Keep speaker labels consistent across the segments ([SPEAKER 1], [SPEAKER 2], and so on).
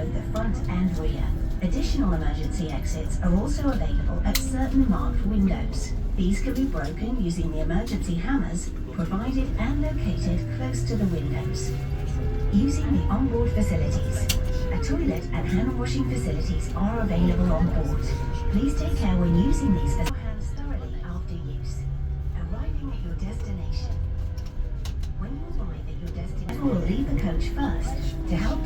[SPEAKER 1] both the front and rear. Additional emergency exits are also available at certain marked windows. These can be broken using the emergency hammers provided and located close to the windows. Using the onboard facilities. A toilet and hand washing facilities are available on board. Please take care when using these facilities. Wash your hands thoroughly after use. Arriving at your destination. When you arrive at your destination, we'll leave the coach first to help.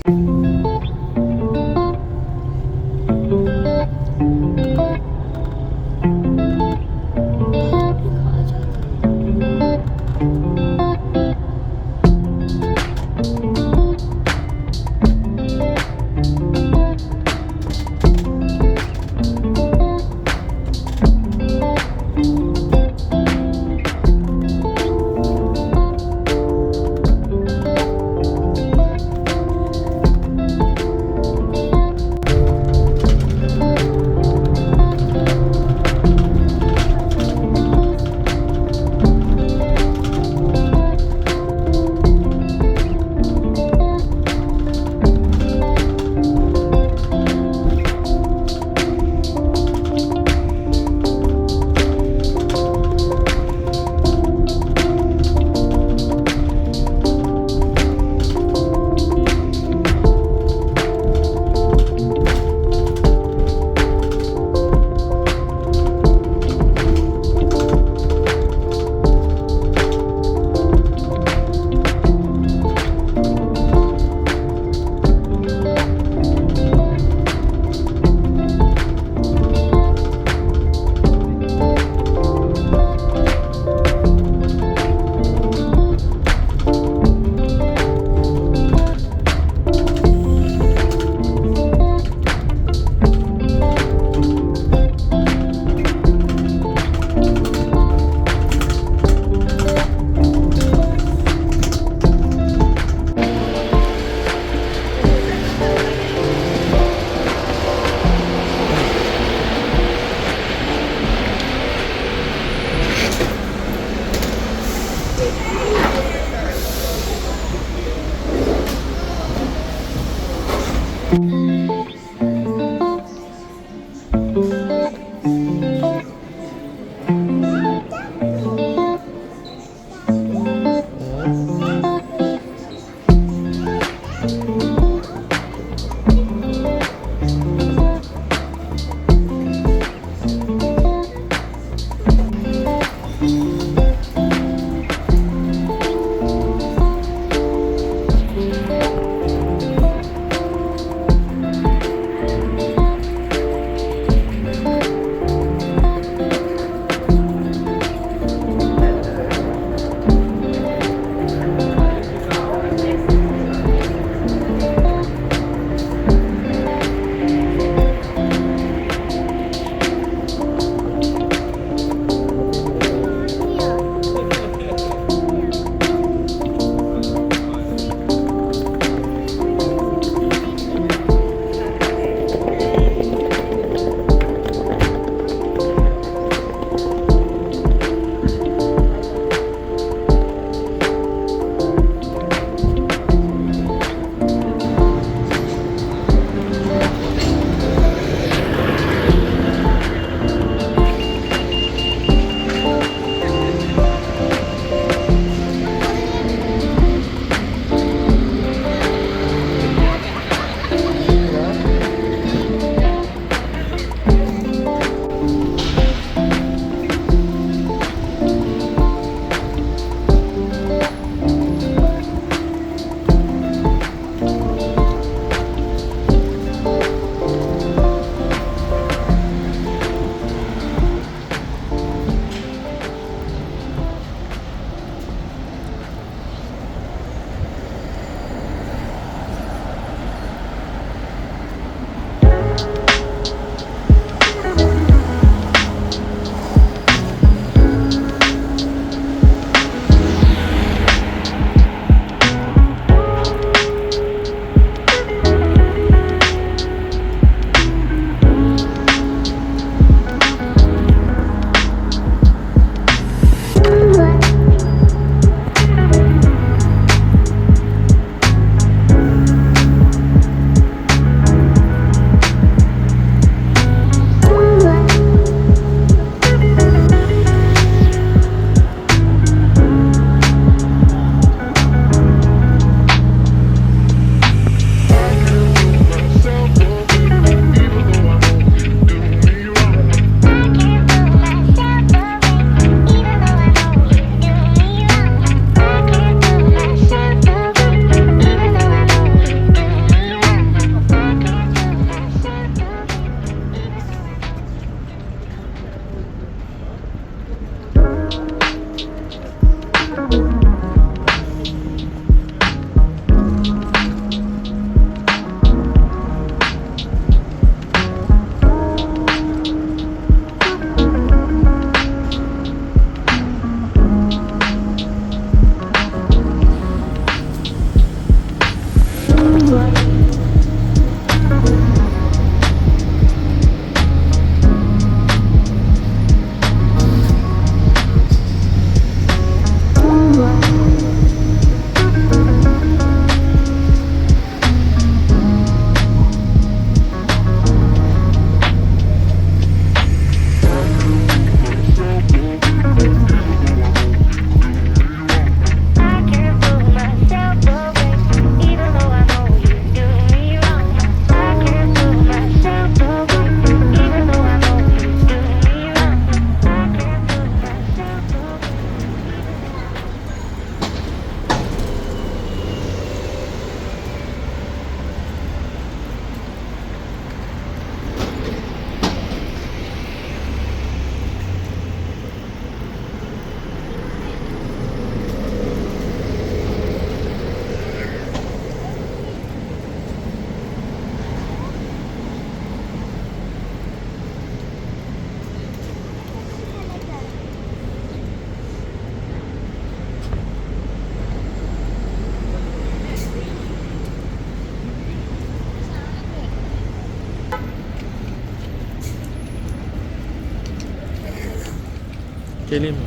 [SPEAKER 2] කෙලින්ම.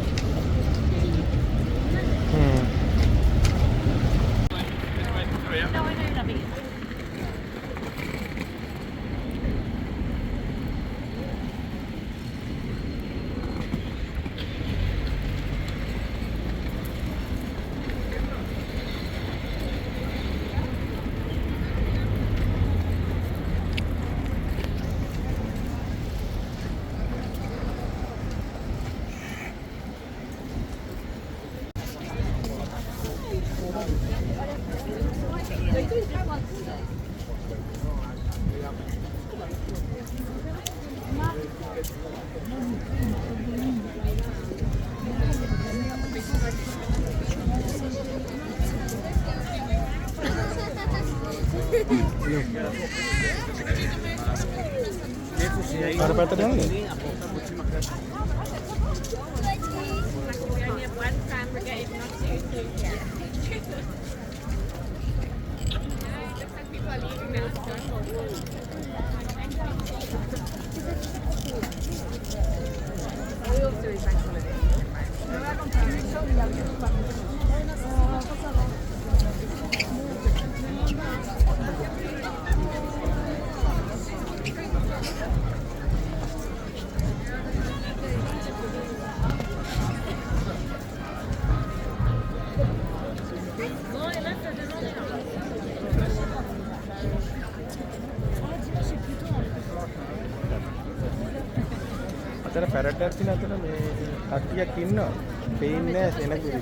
[SPEAKER 2] අර පැත්තට යන්නේ. අතන parrot එකක් තියෙන අතන මේ කට්ටියක් ඉන්නවා. පේන්නේ නැහැ සෙනගුරු.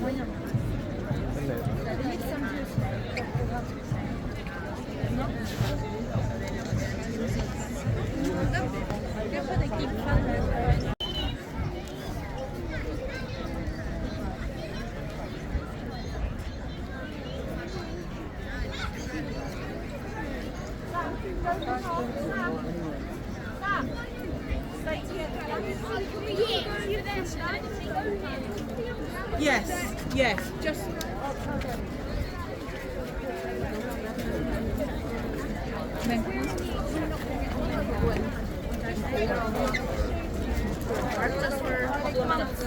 [SPEAKER 3] Yes, yes, just. Just for a couple of minutes.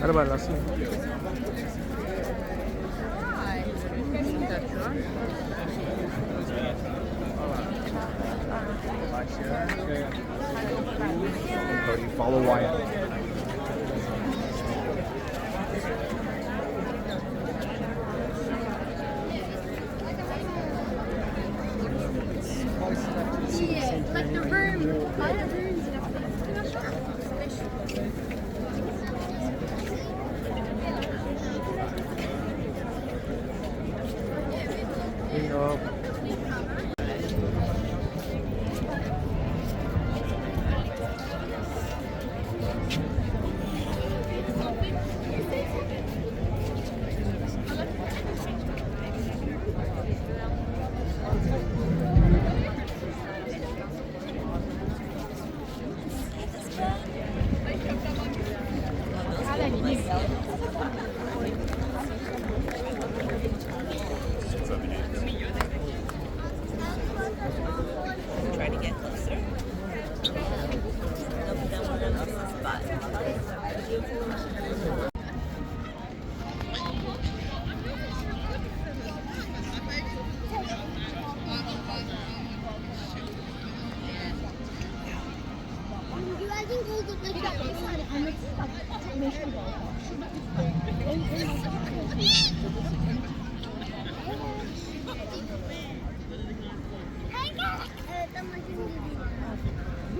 [SPEAKER 2] අර බලන්න ලස්සන. Follow Wyatt.
[SPEAKER 4] Yeah, like the room. I have rooms and
[SPEAKER 3] Try to get closer.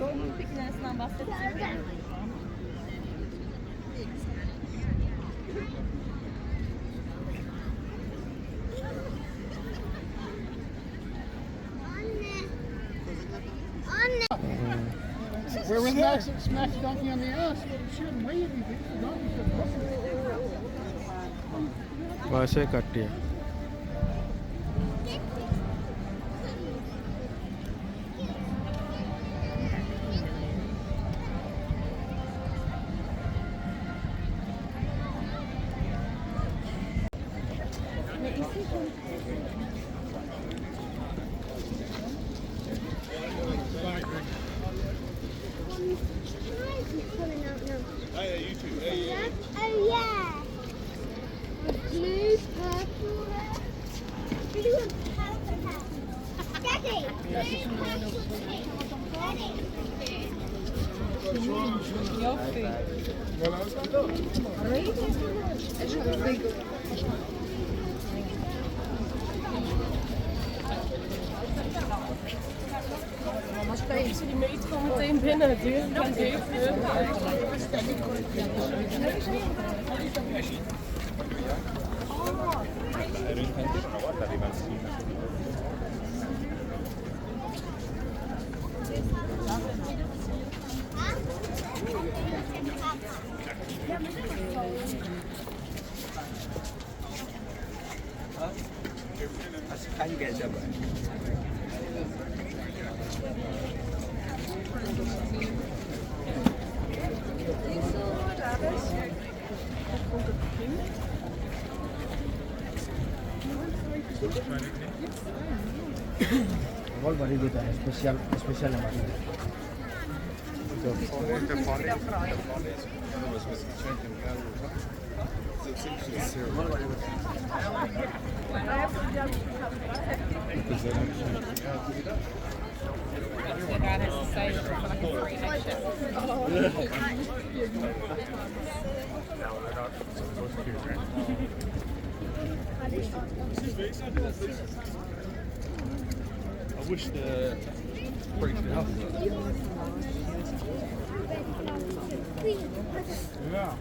[SPEAKER 3] Yolun peki neresinden bahsediyorsun?
[SPEAKER 5] Where was smash donkey on the ass? Well, it shouldn't weigh anything. The donkey should
[SPEAKER 2] වාසය කට්ටිය.
[SPEAKER 3] יופי.
[SPEAKER 6] Die meet gewoon meteen binnen. Het duurt kan even.
[SPEAKER 2] Als kein Geld dabei.
[SPEAKER 7] बहुत बड़ी देता है special special हमारे
[SPEAKER 3] The guy has to say for like a free headshot.
[SPEAKER 2] I wish the break the house. Yeah.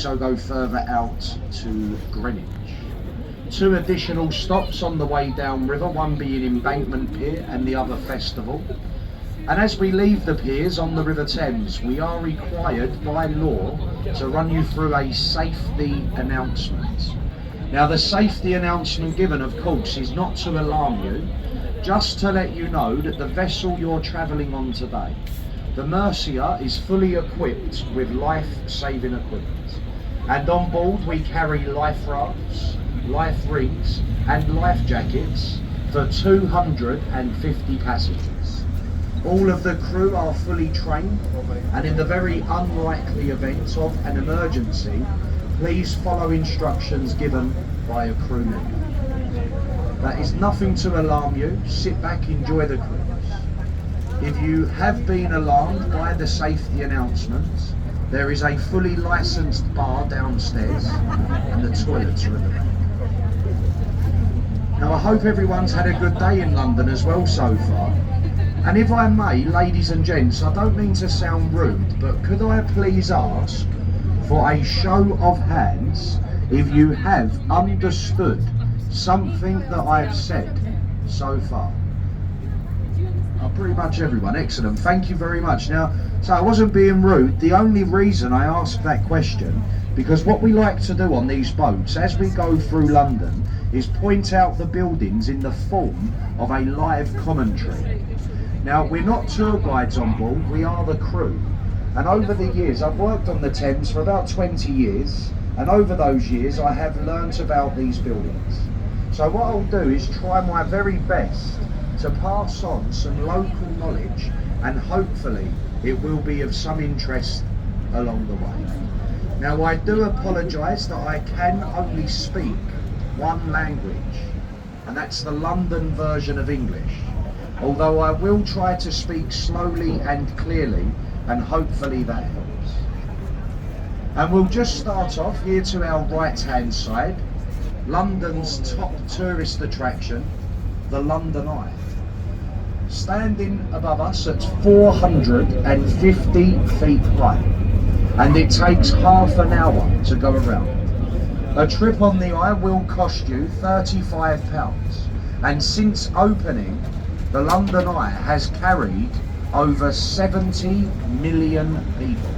[SPEAKER 8] also go further out to Greenwich. 2 additional stops on the way downriver, one being Embankment Pier and the other Festival. And as we leave the piers on the River Thames, we are required by law to run you through a safety announcement. Now, the safety announcement given, of course, is not to alarm you, just to let you know that the vessel you're travelling on today, the Mercia, is fully equipped with life-saving equipment. And on board we carry life rafts, life rings and life jackets for 250 passengers. All of the crew are fully trained, and in the very unlikely event of an emergency, please follow instructions given by a crew member. That is nothing to alarm you. Sit back, enjoy the cruise. If you have been alarmed by the safety announcements, there is a fully licensed bar downstairs and the toilets are at the back. Now, I hope everyone's had a good day in London as well so far. And if I may, ladies and gents, I don't mean to sound rude, but could I please ask for a show of hands if you have understood something that I've said so far? Oh, pretty much everyone. Excellent. Thank you very much. Now, so I wasn't being rude. The only reason I asked that question, because what we like to do on these boats as we go through London is point out the buildings in the form of a live commentary. Now, we're not tour guides on board, we are the crew. And over the years, I've worked on the Thames for about 20 years, and over those years I have learnt about these buildings. So what I'll do is try my very best to pass on some local knowledge, and hopefully it will be of some interest along the way. Now, I do apologise that I can only speak one language, and that's the London version of English. Although I will try to speak slowly and clearly, and hopefully that helps. And we'll just start off here to our right hand side, London's top tourist attraction, the London Eye. Standing above us at 450 feet high, and it takes half an hour to go around. A trip on the Eye will cost you £35, and since opening, the London Eye has carried over 70 million people.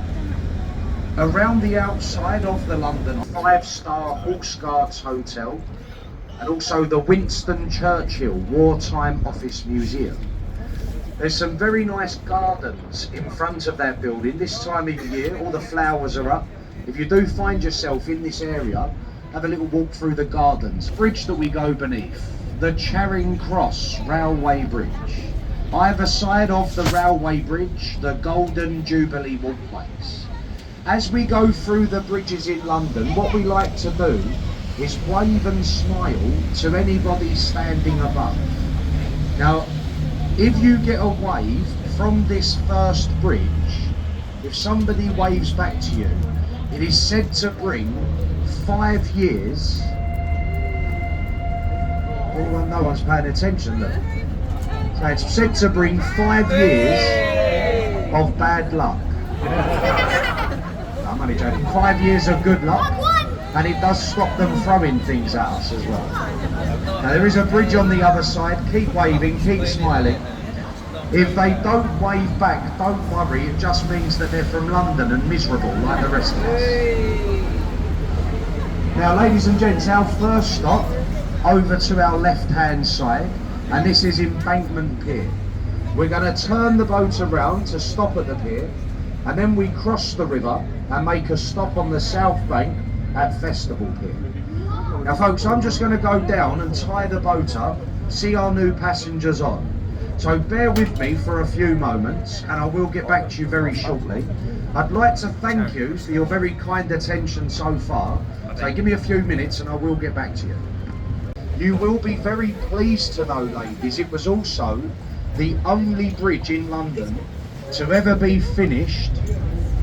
[SPEAKER 8] Around the outside of the London Eye, 5-star Horse Guards Hotel, and also the Winston Churchill Wartime Office Museum. There's some very nice gardens in front of that building. This time of year, all the flowers are up. If you do find yourself in this area, have a little walk through the gardens. Bridge that we go beneath, the Charing Cross Railway Bridge. Either side of the railway bridge, the Golden Jubilee Walkways. As we go through the bridges in London, what we like to do is wave and smile to anybody standing above. Now, if you get a wave from this first bridge, if somebody waves back to you, it is said to bring 5 years. Oh, well, no one's paying attention, look. So it's said to bring 5 yees of bad luck. I'm only joking. 5 years of good luck, and it does stop them throwing things at us as well. Now, there is a bridge on the other side. Keep waving, keep smiling. If they don't wave back, don't worry, it just means that they're from London and miserable like the rest of us. Now, ladies and gents, our first stop, over to our left-hand side, and this is Embankment Pier. We're going to turn the boat around to stop at the pier, and then we cross the river and make a stop on the south bank at Festival Pier. Now, folks, I'm just going to go down and tie the boat up, see our new passengers on. So bear with me for a few moments, and I will get back to you very shortly. I'd like to thank you for your very kind attention so far. So give me a few minutes and I will get back to you. You will be very pleased to know, ladies, it was also the only bridge in London to ever be finished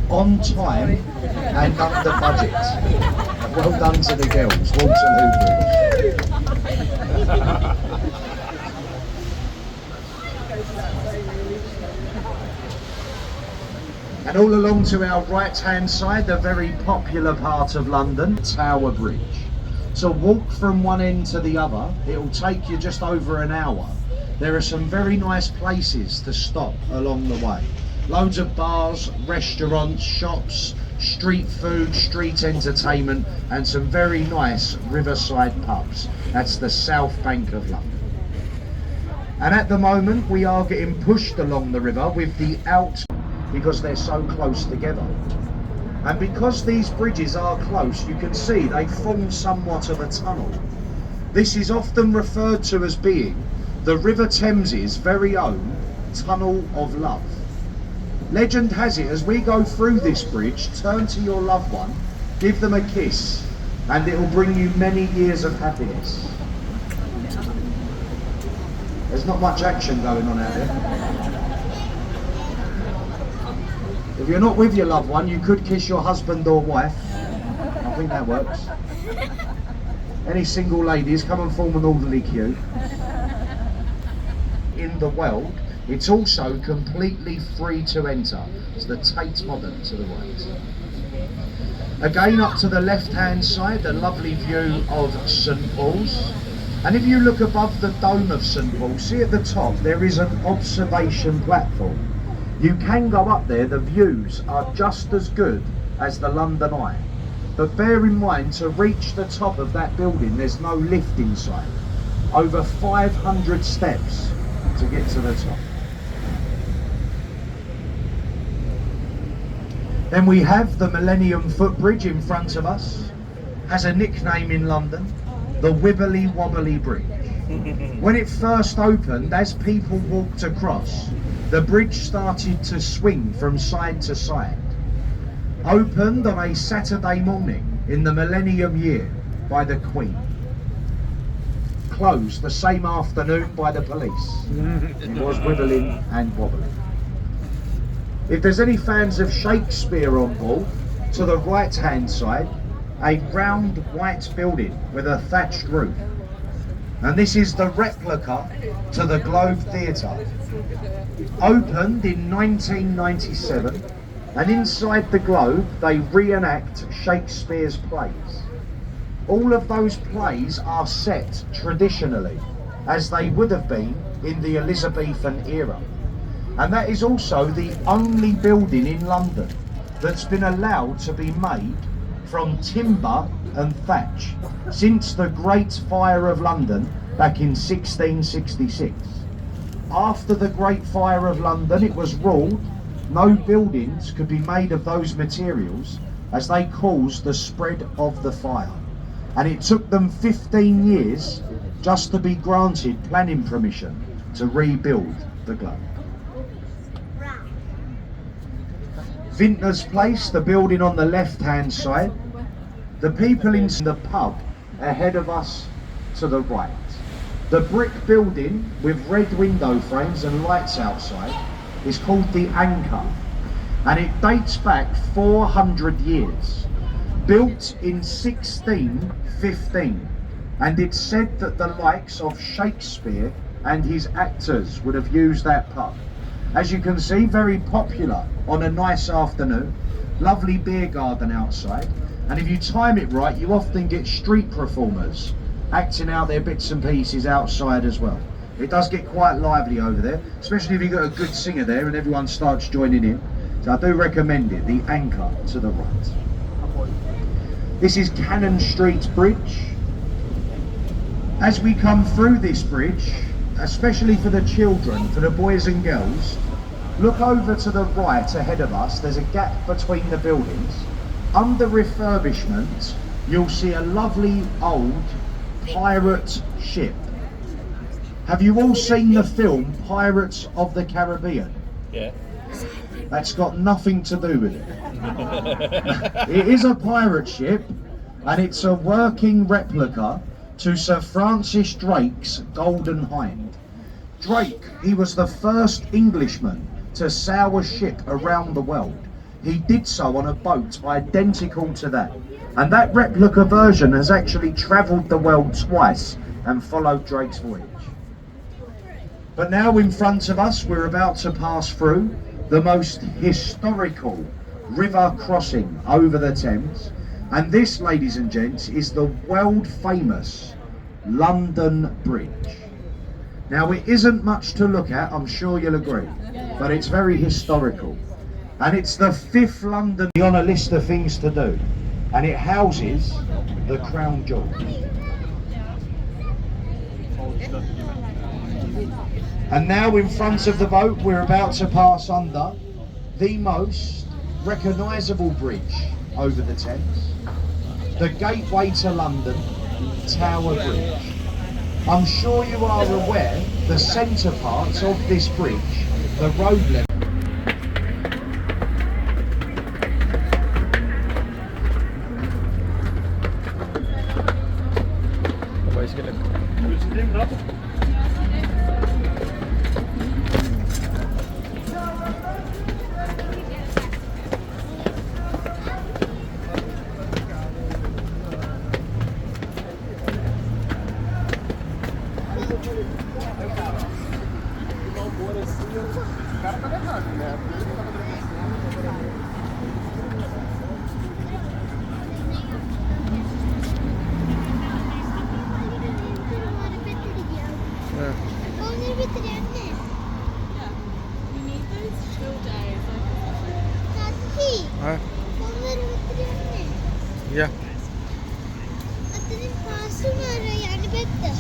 [SPEAKER 8] on time and under budget. Well done to the girls, Waterloo Bridge. And all along to our right hand side, the very popular part of London, Tower Bridge. To walk from one end to the other, it will take you just over an hour. There are some very nice places to stop along the way. Loads of bars, restaurants, shops, street food, street entertainment, and some very nice riverside pubs. That's the South Bank of London. And at the moment we are getting pushed along the river with the out because they're so close together. And because these bridges are close, you can see they form somewhat of a tunnel. This is often referred to as being the River Thames's very own Tunnel of Love. Legend has it, as we go through this bridge, turn to your loved one, give them a kiss, and it will bring you many years of happiness. There's not much action going on out there. If you're not with your loved one, you could kiss your husband or wife. I think that works. Any single ladies, come and form an orderly queue. In the world, it's also completely free to enter. It's the Tate Modern to the right. Again, up to the left-hand side, the lovely view of St Paul's. And if you look above the dome of St Paul's, see at the top, there is an observation platform. You can go up there, the views are just as good as the London Eye. But bear in mind, to reach the top of that building, there's no lift inside. Over 500 steps to get to the top. Then we have the Millennium Footbridge in front of us. Has a nickname in London, the Wibbly Wobbly Bridge. When it first opened, as people walked across, the bridge started to swing from side to side. Opened on a Saturday morning in the millennium year by the Queen. Closed the same afternoon by the police. It was wibbling and wobbling. If there's any fans of Shakespeare on board, to the right hand side, a round white building with a thatched roof. And this is the replica to the Globe Theatre. Opened in 1997, and inside the Globe they reenact Shakespeare's plays. All of those plays are set traditionally, as they would have been in the Elizabethan era. And that is also the only building in London that's been allowed to be made from timber and thatch since the Great Fire of London back in 1666. After the Great Fire of London, it was ruled no buildings could be made of those materials as they caused the spread of the fire. And it took them 15 years just to be granted planning permission to rebuild the Globe. Vintners Place, the building on the left-hand side. The people in the pub ahead of us to the right. The brick building with red window frames and lights outside is called the Anchor, and it dates back 400 years. Built in 1615, and it's said that the likes of Shakespeare and his actors would have used that pub. As you can see, very popular on a nice afternoon. Lovely beer garden outside, and if you time it right, you often get street performers acting out their bits and pieces outside as well. It does get quite lively over there, especially if you've got a good singer there and everyone starts joining in. So I do recommend it, the Anchor to the right. This is Cannon Street Bridge. As we come through this bridge, especially for the children, for the boys and girls, look over to the right ahead of us. There's a gap between the buildings. Under refurbishment, you'll see a lovely old pirate ship. Have you all seen the film Pirates of the Caribbean?
[SPEAKER 2] Yeah.
[SPEAKER 8] That's got nothing to do with it. It is a pirate ship, and it's a working replica to Sir Francis Drake's Golden Hind. Drake, he was the first Englishman to sail a ship around the world. He did so on a boat identical to that. And that replica version has actually travelled the world twice and followed Drake's voyage. But now in front of us, we're about to pass through the most historical river crossing over the Thames. And this, ladies and gents, is the world famous London Bridge. Now, it isn't much to look at, I'm sure you'll agree, but it's very historical. And it's the 5th London on a list of things to do. And it houses the Crown Jewel. And now in front of the boat, we're about to pass under the most recognisable bridge over the Thames, the gateway to London, Tower Bridge. I'm sure you are aware the centre parts of this bridge, the road level.
[SPEAKER 4] Onları bitireyim mi?
[SPEAKER 3] You need those chill days.
[SPEAKER 4] Tati,
[SPEAKER 2] Ha?
[SPEAKER 4] onları bitireyim mi?
[SPEAKER 2] Ya.
[SPEAKER 4] Atının pahası var yani bekle.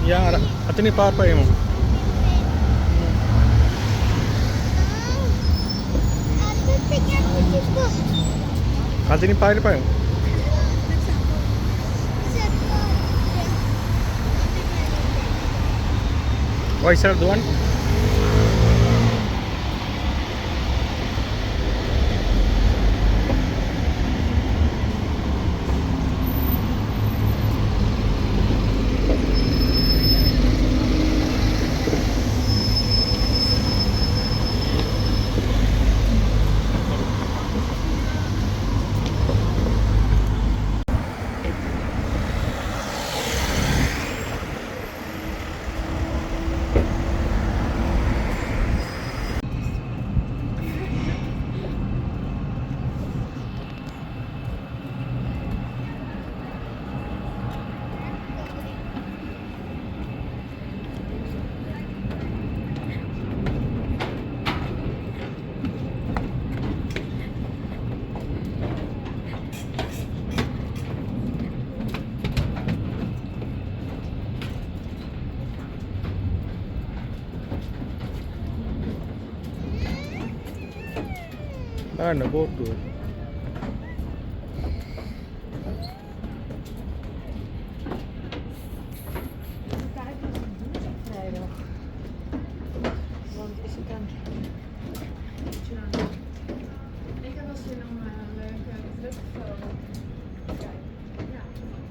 [SPEAKER 2] Ya, atini paar payemo. Atini paar payemo. Why sir, the one? No, boat tour.
[SPEAKER 3] Ik heb wel zin om een leuke vluchtfoto te kijken. Ja, maar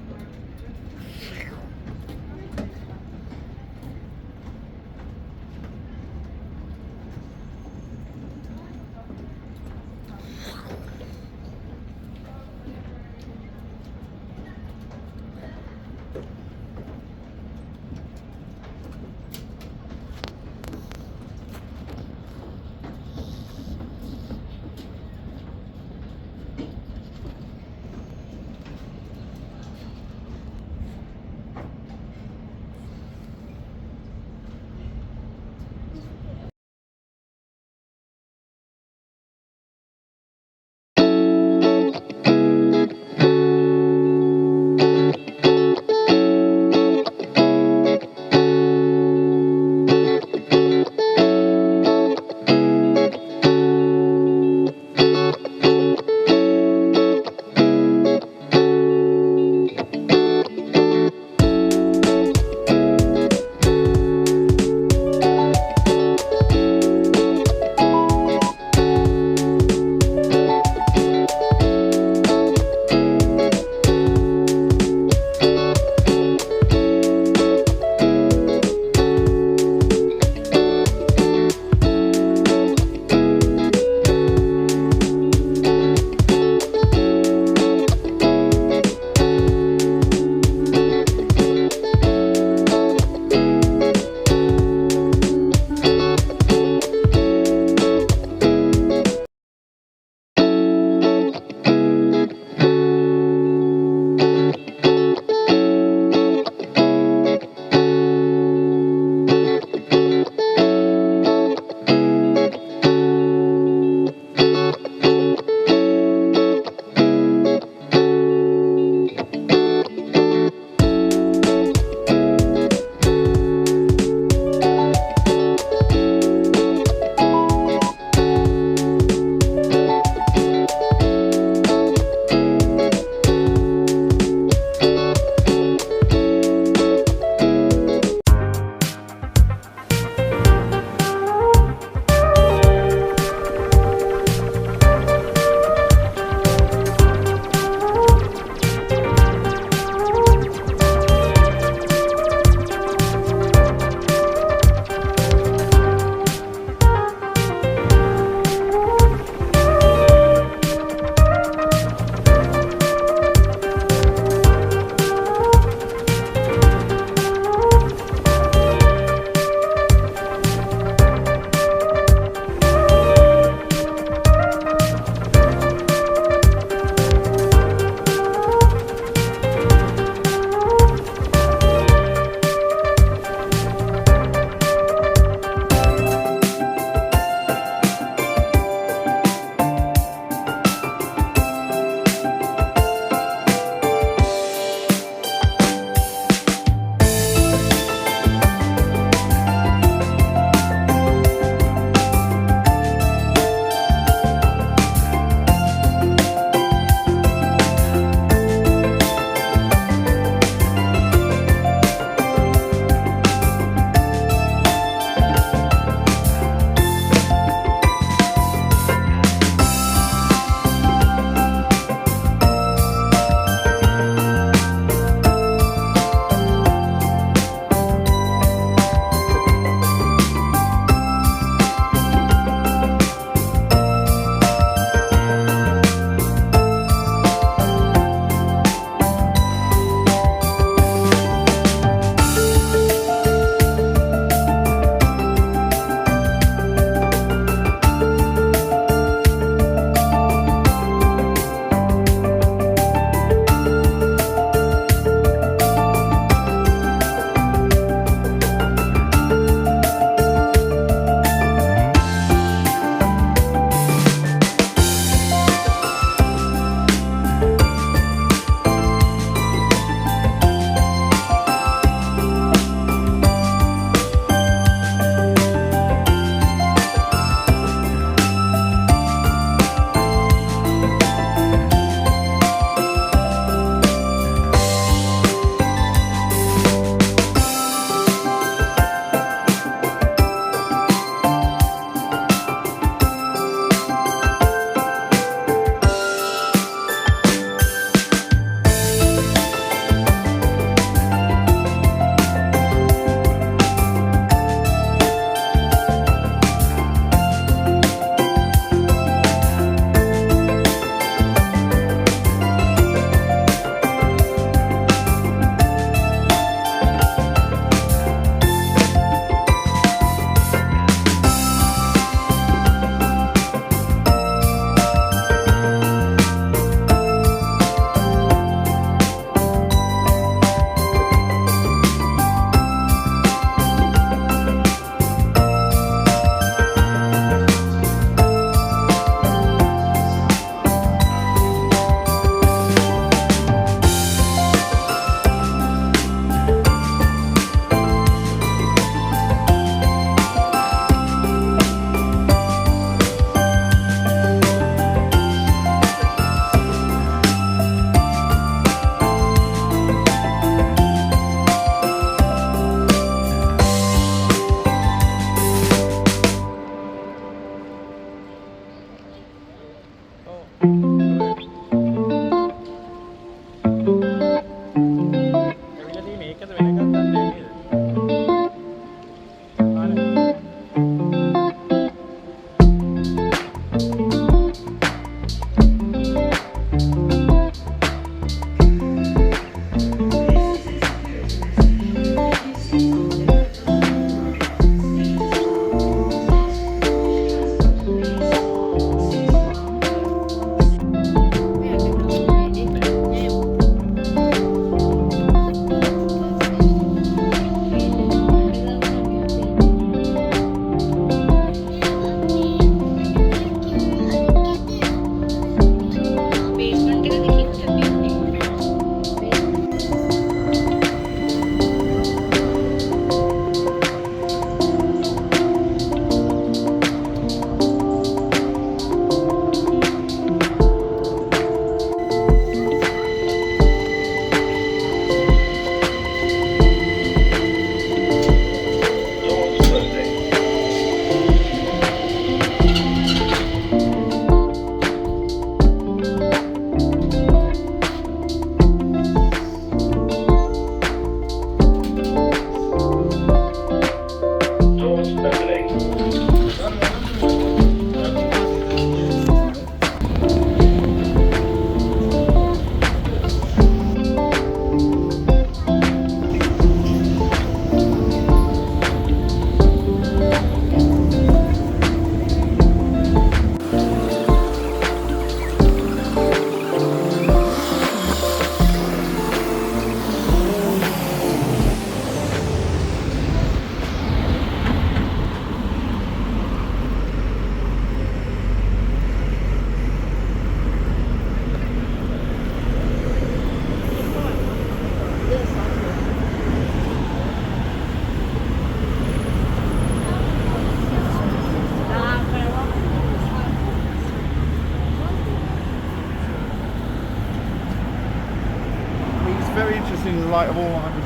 [SPEAKER 2] very interesting in light of all I was.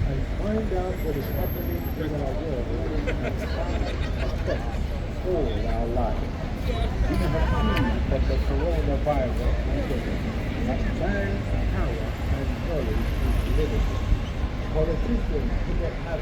[SPEAKER 7] And find out what is happening in our world and affect all our lives. We have seen that the coronavirus pandemic has man's power and knowledge is limited. Politicians do not have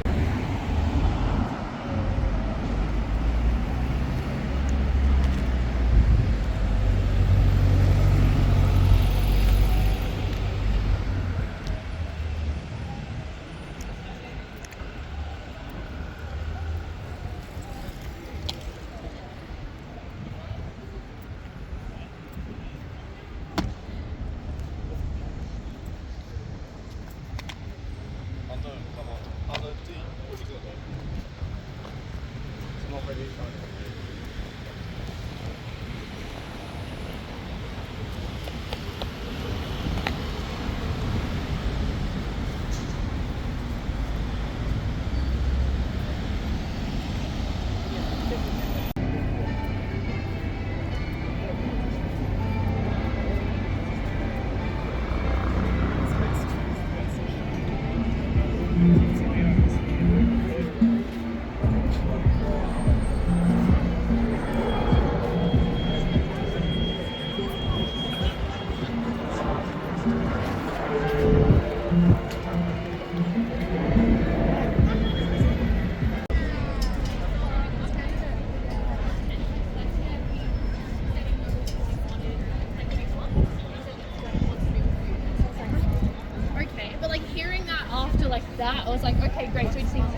[SPEAKER 4] Okay, but like hearing that after like that, I was like, okay, great. So we just need to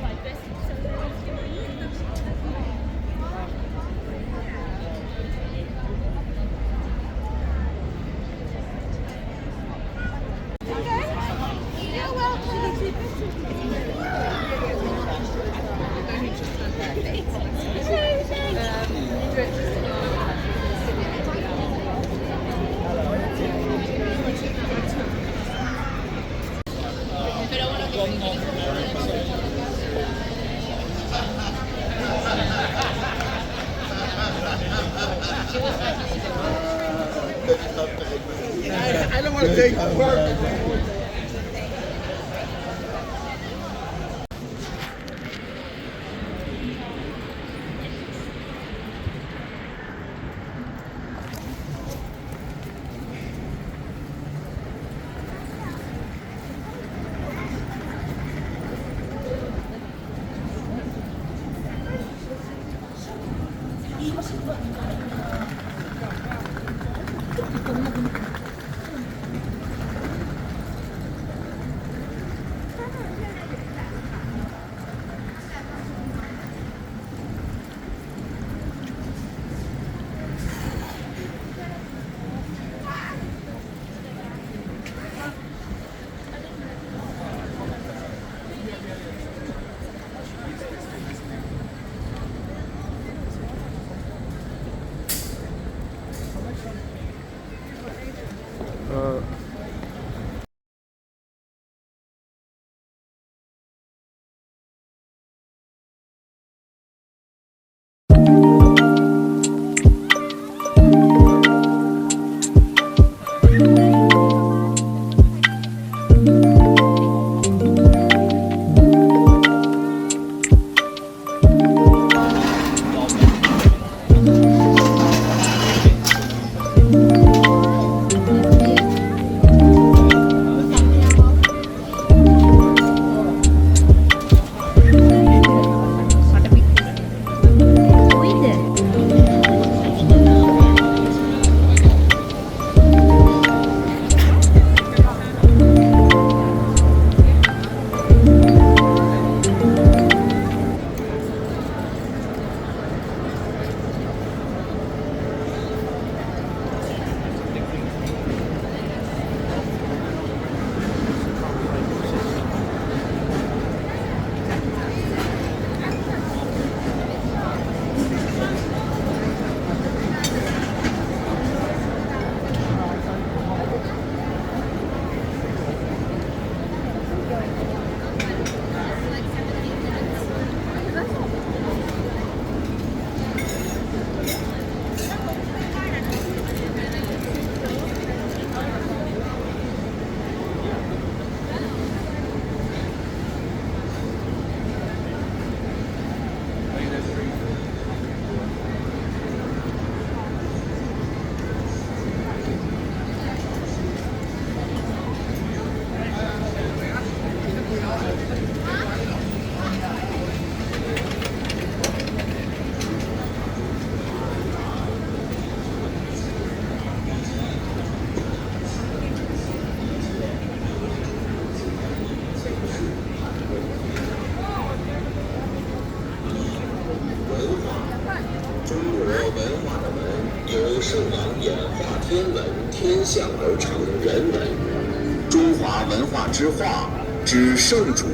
[SPEAKER 4] like this.
[SPEAKER 2] I don't want to take work.
[SPEAKER 9] 中国文化的文，由圣王演化天文天象而成人文。中华文化之化，指圣主。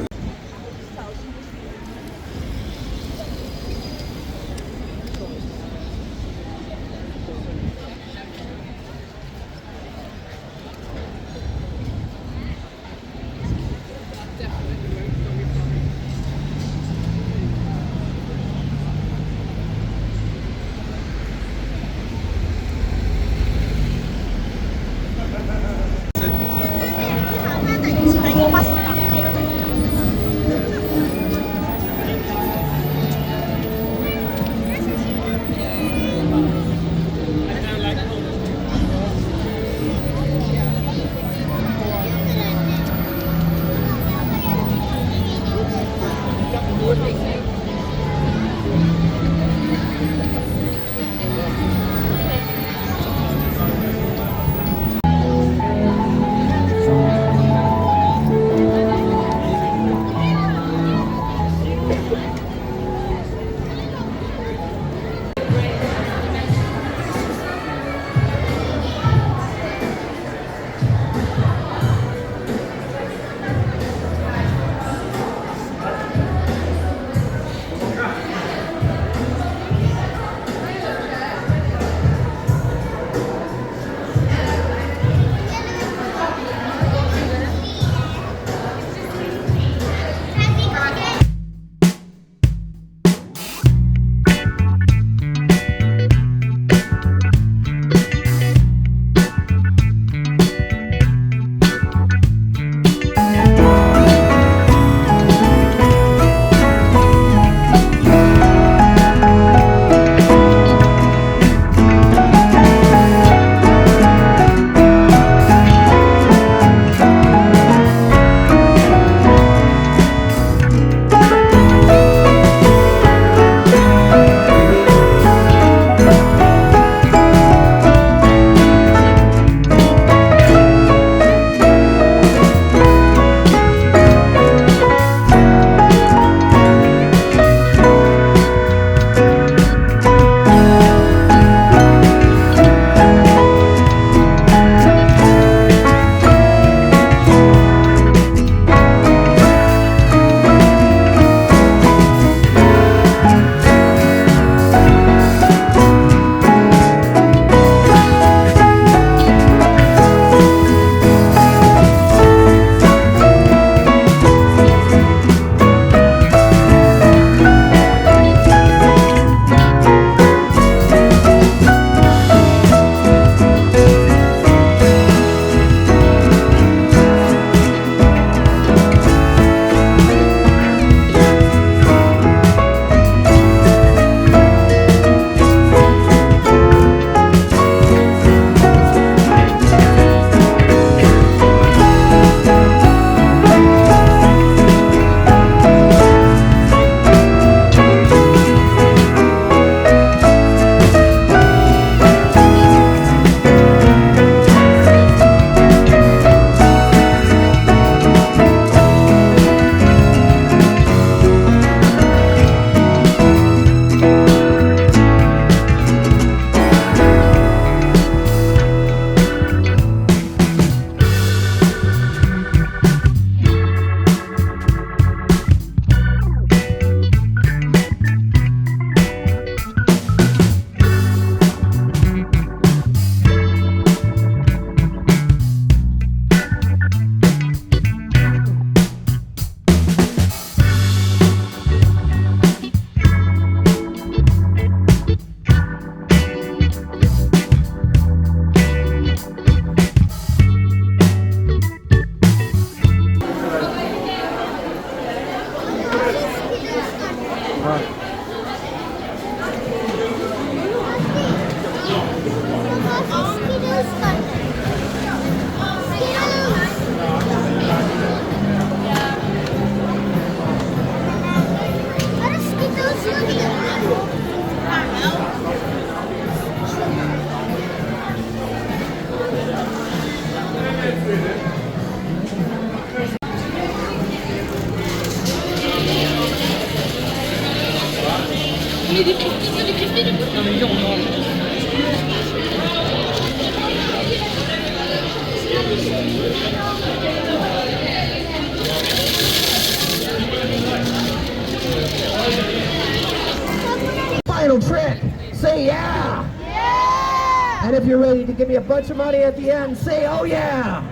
[SPEAKER 10] Final trick, say yeah! Yeah! And if you're ready to give me a bunch of money at the end, say oh yeah!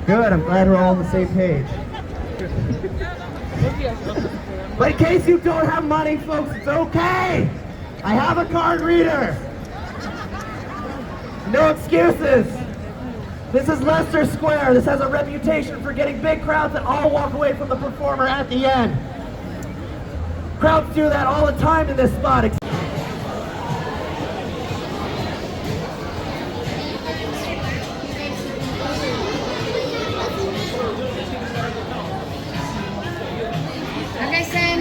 [SPEAKER 10] Good, I'm glad we're all on the same page. But in case you don't have money, folks, it's okay! I have a card reader! No excuses! This is Leicester Square. This has a reputation for getting big crowds that all walk away from the performer at the end. Crowds do that all the time in this spot.
[SPEAKER 6] Okay, Sam.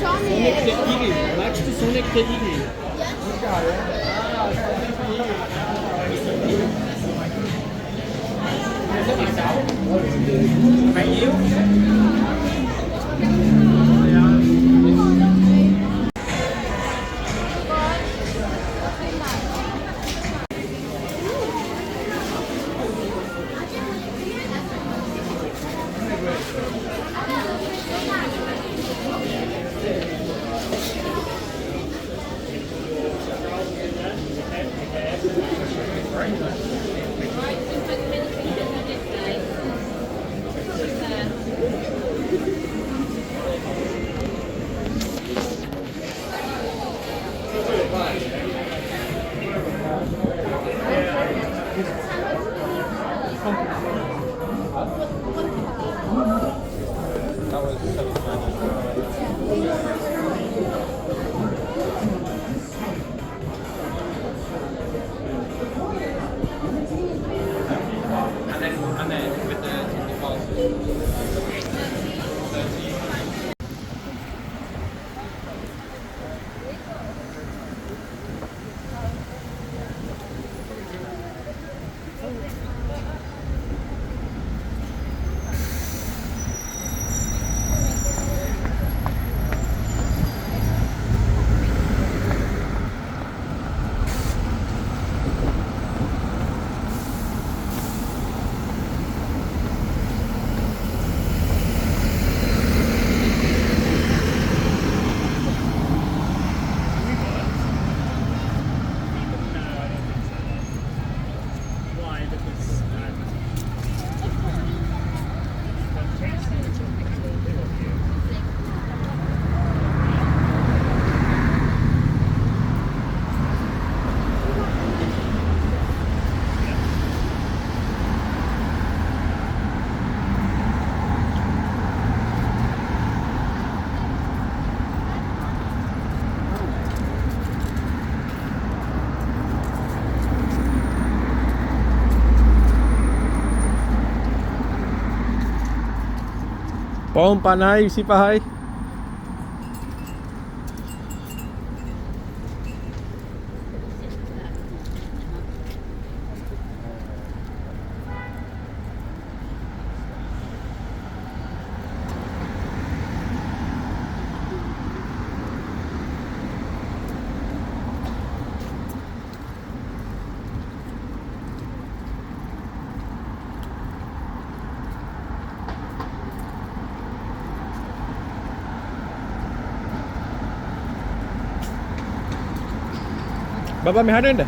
[SPEAKER 2] Sonic the Eagle. Magst du Sonic the Eagle? Mày yếu. Pompa na, isi pa hai. බබා මෙහාට එන්න.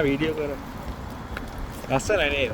[SPEAKER 2] Video කර ලස්සනයි නේද?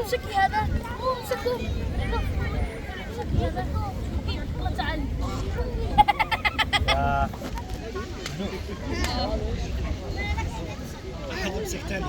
[SPEAKER 4] امسكي هذا امسكه امسكي هذا يلا تعال
[SPEAKER 10] امسك تاني